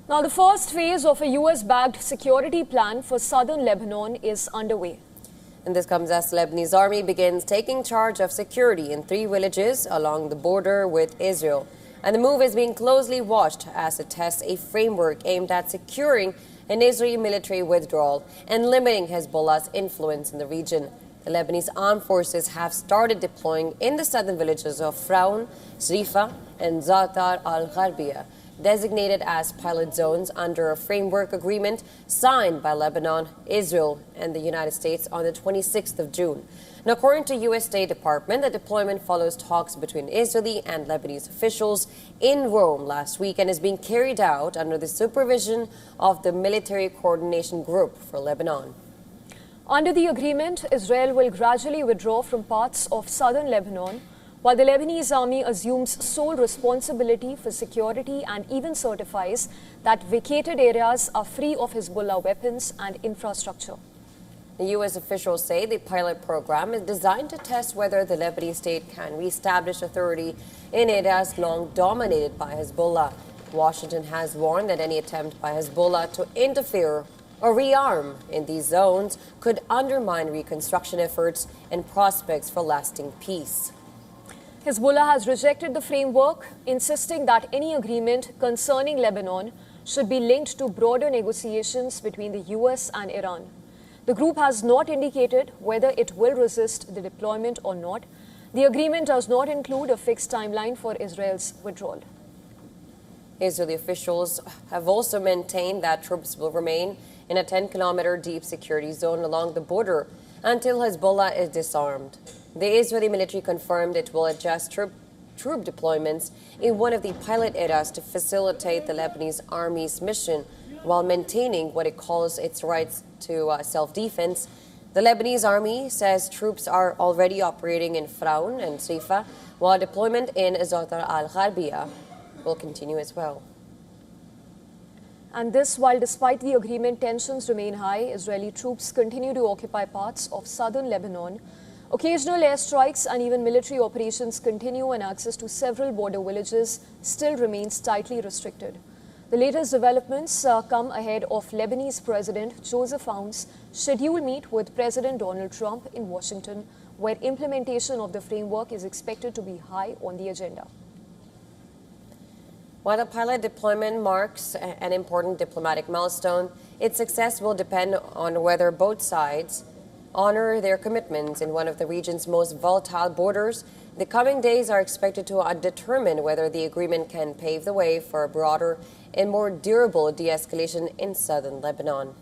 Now, the first phase of a US-backed security plan for southern Lebanon is underway. And this comes as the Lebanese army begins taking charge of security in 3 villages along the border with Israel. And the move is being closely watched as it tests a framework aimed at securing an Israeli military withdrawal and limiting Hezbollah's influence in the region. The Lebanese Armed Forces have started deploying in the southern villages of Fraun, Zrifa, and Zatar al-Gharbia, designated as pilot zones under a framework agreement signed by Lebanon, Israel, and the United States on the 26th of June. Now, according to U.S. State Department, the deployment follows talks between Israeli and Lebanese officials in Rome last week and is being carried out under the supervision of the Military Coordination Group for Lebanon. Under the agreement, Israel will gradually withdraw from parts of southern Lebanon, while the Lebanese army assumes sole responsibility for security and even certifies that vacated areas are free of Hezbollah weapons and infrastructure. The U.S. officials say the pilot program is designed to test whether the Lebanese state can reestablish authority in areas long dominated by Hezbollah. Washington has warned that any attempt by Hezbollah to interfere or rearm in these zones could undermine reconstruction efforts and prospects for lasting peace. Hezbollah has rejected the framework, insisting that any agreement concerning Lebanon should be linked to broader negotiations between the US and Iran. The group has not indicated whether it will resist the deployment or not. The agreement does not include a fixed timeline for Israel's withdrawal. Israeli officials have also maintained that troops will remain in a 10-kilometer deep security zone along the border until Hezbollah is disarmed. The Israeli military confirmed it will adjust troop deployments in one of the pilot areas to facilitate the Lebanese army's mission while maintaining what it calls its rights to self-defense. The Lebanese army says troops are already operating in Fraun and Zrifa, while deployment in Zatar al-Gharbia will continue as well. And this while despite the agreement, tensions remain high. Israeli troops continue to occupy parts of southern Lebanon. Occasional airstrikes and even military operations continue, and access to several border villages still remains tightly restricted. The latest developments come ahead of Lebanese President Joseph Aoun's scheduled meet with President Donald Trump in Washington, where implementation of the framework is expected to be high on the agenda. While the pilot deployment marks an important diplomatic milestone, its success will depend on whether both sides honor their commitments in one of the region's most volatile borders. The coming days are expected to determine whether the agreement can pave the way for a broader and more durable de-escalation in southern Lebanon.